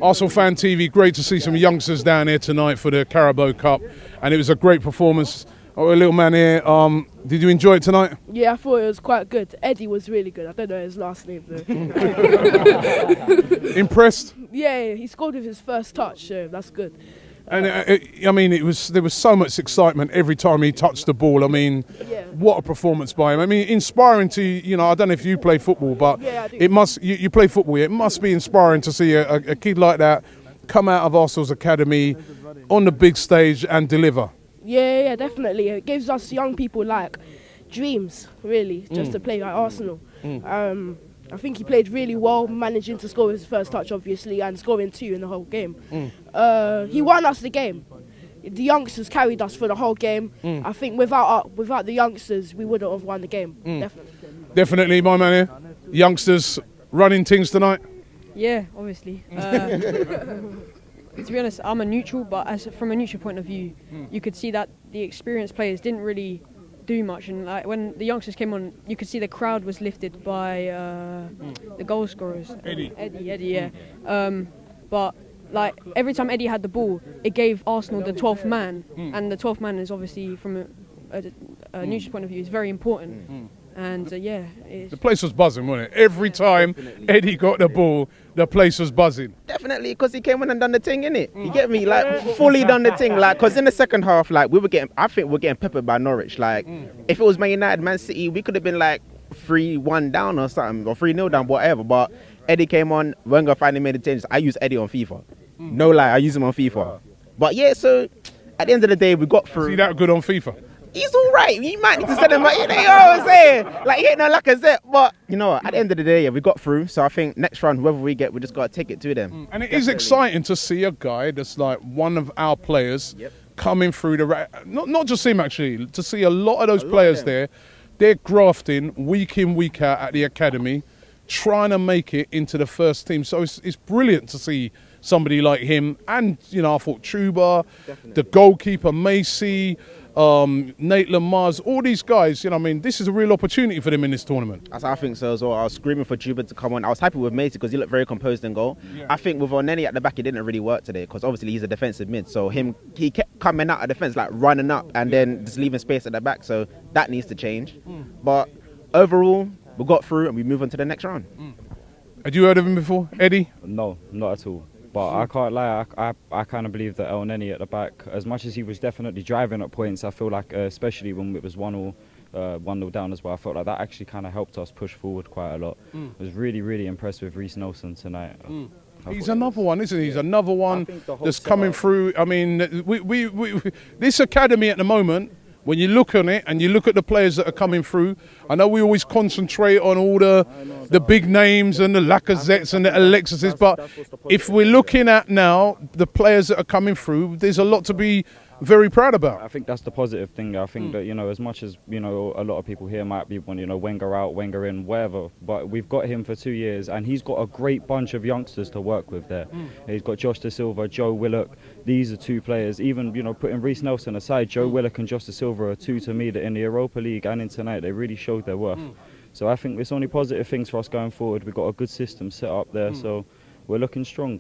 ArsenalFanTV, great to see some youngsters down here tonight for the Carabao Cup, and it was a great performance. Oh, a little man here, did you enjoy it tonight? Yeah, I thought it was quite good. Eddie was really good. I don't know his last name though. Impressed? Yeah, he scored with his first touch, so that's good. And I mean, there was so much excitement every time he touched the ball. I mean, yeah. What a performance by him. I mean, inspiring to, you know, I don't know if you play football, but yeah, I do. It must, you play football, it must be inspiring to see a kid like that come out of Arsenal's academy on the big stage and deliver. Yeah, definitely. It gives us young people like dreams, really, just to play like Arsenal. I think he played really well, managing to score his first touch, obviously, and scoring 2 in the whole game. He won us the game. The youngsters carried us for the whole game. I think without the youngsters, we wouldn't have won the game. Definitely. Definitely, my man here. Youngsters running things tonight. Yeah, obviously. To be honest, I'm a neutral, but from a neutral point of view, you could see that the experienced players didn't really do much, and like when the youngsters came on, you could see the crowd was lifted by the goal scorers. Eddie, yeah. But like every time Eddie had the ball, it gave Arsenal the 12th man, and the 12th man is obviously from a neutral point of view is very important. And yeah, the place was buzzing, wasn't it? Every time Eddie got the ball, the place was buzzing. Definitely, because he came in and done the thing, innit? You get me? Like, fully done the thing. Like, because in the second half, like, I think we're getting peppered by Norwich. Like, if it was Man United, Man City, we could have been like 3-1 down or something, or 3-0 down, whatever. But Eddie came on, Wenger finally made the changes. I use Eddie on FIFA. No lie, I use him on FIFA. But yeah, so at the end of the day, we got through. Is he that good on FIFA? He's all right. You might need to send him, you know what I'm saying? Like, he ain't no Lacazette. But, you know, at the end of the day, yeah, we got through. So I think next round, whoever we get, we just got to take it to them. And it is exciting to see a guy that's like one of our players coming through the... Not just him, actually. To see a lot of those players there, they're grafting week in, week out at the academy, trying to make it into the first team. So it's brilliant to see somebody like him. And, you know, I thought Chuba, the goalkeeper, Macy... Nate Lamar's, all these guys, you know, I mean, this is a real opportunity for them in this tournament. I think so as well. I was screaming for Juba to come on. I was happy with Macy because he looked very composed in goal. I think with Oneni at the back, it didn't really work today because obviously he's a defensive mid. So he kept coming out of defence, like running up and then just leaving space at the back. So that needs to change. But overall, we got through and we move on to the next round. Had you heard of him before, Eddie? No, not at all. But I can't lie, I kind of believe that Elneny at the back, as much as he was definitely driving at points, I feel like, especially when it was 1-0 down as well, I felt like that actually kind of helped us push forward quite a lot. I was really, really impressed with Reece Nelson tonight. He's another one, isn't he? He's another one that's coming through. I mean, this academy at the moment, when you look on it and you look at the players that are coming through, I know we always concentrate on all the big names and the Lacazettes and the Alexises, but if we're looking at now the players that are coming through, there's a lot to be very proud about. I think that's the positive thing. I think that, you know, as much as, you know, a lot of people here might be, you know, Wenger out, Wenger in, whatever, but we've got him for 2 years and he's got a great bunch of youngsters to work with there. He's got Josh Da Silva, Joe Willock. These are 2 players. Even, you know, putting Reece Nelson aside, Joe Willock and Josh Da Silva are 2 to me that in the Europa League and in tonight, they really showed their worth. So I think it's only positive things for us going forward. We've got a good system set up there, so we're looking strong.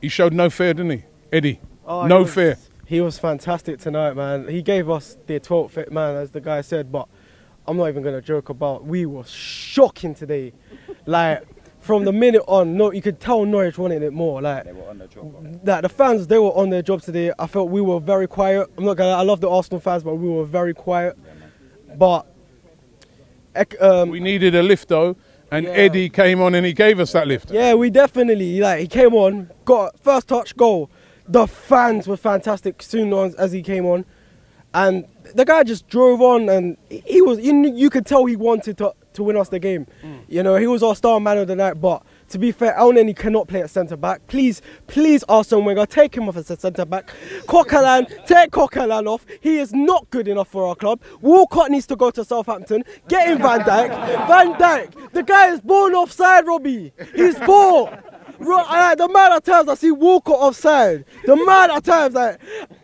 He showed no fear, didn't he, Eddie? Oh, no fear. He was fantastic tonight, man. He gave us the 12th man, as the guy said, but I'm not even going to joke about, we were shocking today. Like, from the minute on, you could tell Norwich wanted it more. Like, they were on their job. Like, the fans, they were on their job today. I felt we were very quiet. I'm not going to, I love the Arsenal fans, but we were very quiet. But we needed a lift though, and Eddie came on and he gave us that lift. Yeah, we definitely, like, he came on, got first touch, goal. The fans were fantastic soon as he came on, and the guy just drove on, and he was, you could tell he wanted to win us the game. You know, he was our star man of the night, but to be fair, Elneny cannot play at centre back. Please, Arsene Wenger, take him off as a centre back. Coquelin, take Coquelin off. He is not good enough for our club. Walcott needs to go to Southampton. Get in Van Dijk. Van Dijk, the guy is born offside, Robbie. He's poor. The amount of times I see Walcott offside, the amount of times, like,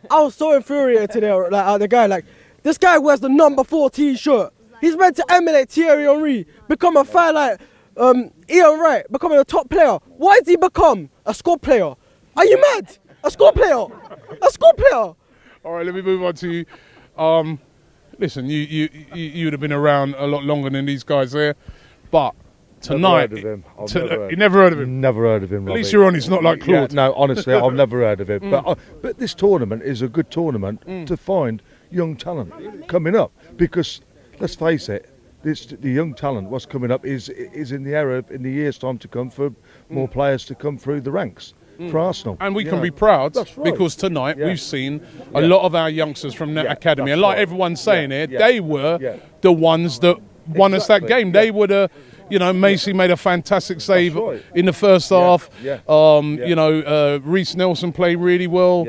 I was so infuriated today, like, the guy, like, this guy wears the number 14 shirt. He's meant to emulate Thierry Henry, become a fan like Ian Wright becoming a top player. Why did he become a squad player? Are you mad? A squad player? A squad player? All right, let me move on to you. Listen, you would have been around a lot longer than these guys there, but tonight, you never heard of him. Never heard of him. At least you're honest, not like Claude. Yeah, no, honestly, I've never heard of him. But this tournament is a good tournament to find young talent coming up, because let's face it, the young talent what's coming up is in the era in the years time to come for more players to come through the ranks. For Arsenal. And we can be proud because tonight we've seen a lot of our youngsters from the academy. And like everyone's saying here, they were the ones that won us that game. They were the, you know, Macy made a fantastic save in the first half. You know, Reece Nelson played really well.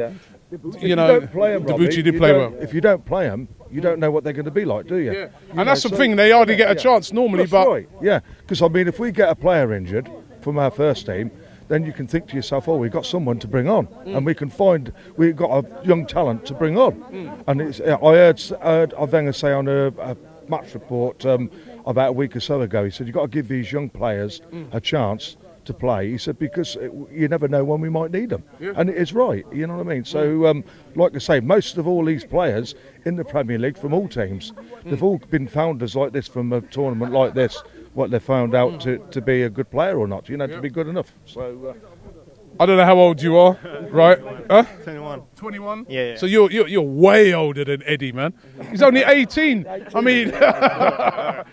You know, Debuchy did play well. If you don't play them, you don't know what they're going to be like, do you? Yeah. And that's the thing, they hardly get a chance normally. Yeah, because I mean, if we get a player injured from our first team, then you can think to yourself, oh, we've got someone to bring on, and we can find we've got a young talent to bring on. And it's, I heard Wenger say on a match report about a week or so ago, he said, you've got to give these young players a chance to play. He said, because you never know when we might need them. And it is right, you know what I mean? So, like I say, most of all these players in the Premier League from all teams, they've all been founders like this from a tournament like this, what they found out to be a good player or not, you know, to be good enough. So I don't know how old you are, right? Huh? 21. 21? Yeah. So you're way older than Eddie, man. He's only 18. I mean,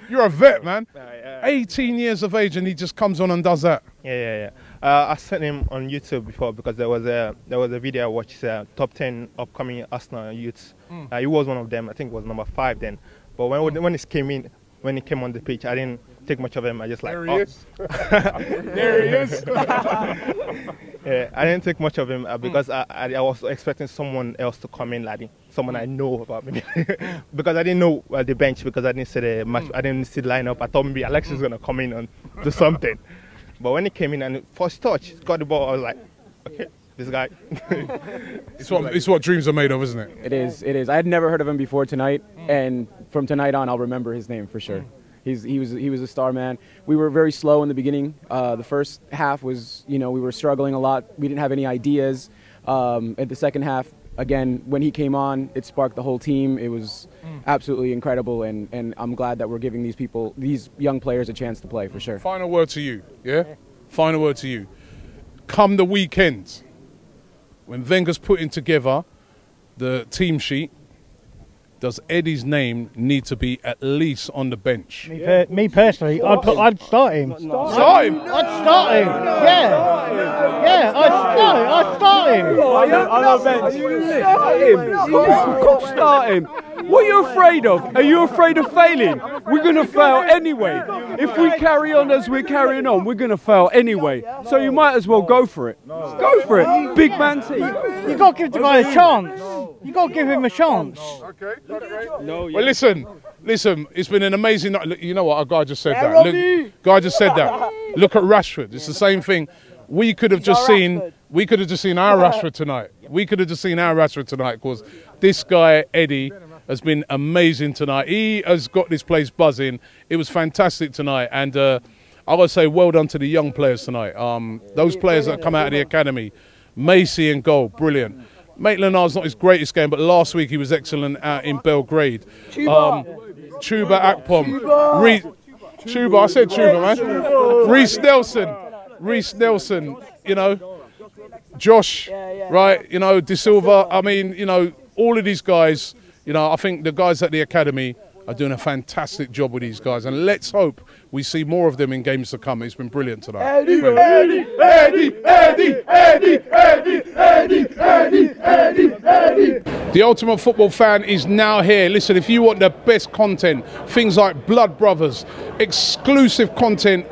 you're a vet, man. 18 years of age, and he just comes on and does that. Yeah. I sent him on YouTube before because there was a video I watched, top 10 upcoming Arsenal youths. He was one of them. I think it was number 5 then. But when he came on the pitch, I didn't take much of him. I just like, there he is. There he is. Yeah, I didn't take much of him because I was expecting someone else to come in, like someone I know about, maybe. Because I didn't know the bench, because I didn't see the match, I didn't see the lineup. I thought maybe Alex is gonna come in and do something. But when he came in and first touch, got the ball, I was like, okay, this guy. It's what dreams are made of, isn't it? It is. I had never heard of him before tonight, and from tonight on, I'll remember his name for sure. He was a star, man. We were very slow in the beginning. The first half was, you know, we were struggling a lot. We didn't have any ideas. At the second half, again, when he came on, it sparked the whole team. It was absolutely incredible, and I'm glad that we're giving these young players a chance to play for sure. Final word to you, yeah? Final word to you. Come the weekend, when Wenger's putting together the team sheet, does Eddie's name need to be at least on the bench? Me personally, I'd start him. Start him? I'd start him. Yeah, I'd start him. On our bench. Of course, start him. What are you afraid of? Are you afraid of failing? We're going to fail anyway. If we carry on as we're carrying on, we're going to fail anyway. So you might as well go for it. Go for it. Big man team. You got to give the guy a chance. You got to give him a chance. Okay. No, yeah. Well, listen. It's been an amazing night. You know what? A guy just said that. Look at Rashford. It's the same thing. We could have just seen our Rashford tonight. We could have just seen our Rashford tonight, because this guy Eddie has been amazing tonight. He has got this place buzzing. It was fantastic tonight, and I would say well done to the young players tonight. Those players that come out of the academy, Macy and goal, brilliant. Maitland-Niles not his greatest game, but last week he was excellent out in Belgrade. Chuba Akpom. Chuba, I said Chuba, man. Reece Nelson, you know. Josh, right, you know, De Silva. I mean, you know, all of these guys, you know, I think the guys at the academy are doing a fantastic job with these guys, and let's hope we see more of them in games to come. It's been brilliant tonight. Eddie. The Ultimate Football Fan is now here. Listen, if you want the best content, things like Blud Bruvvas, exclusive content,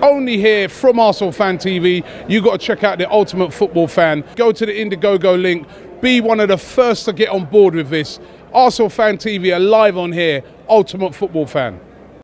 only here from ArsenalFanTV, you got to check out the Ultimate Football Fan. Go to the Indiegogo link. Be one of the first to get on board with this. ArsenalFanTV are live on here. Ultimate Football Fan.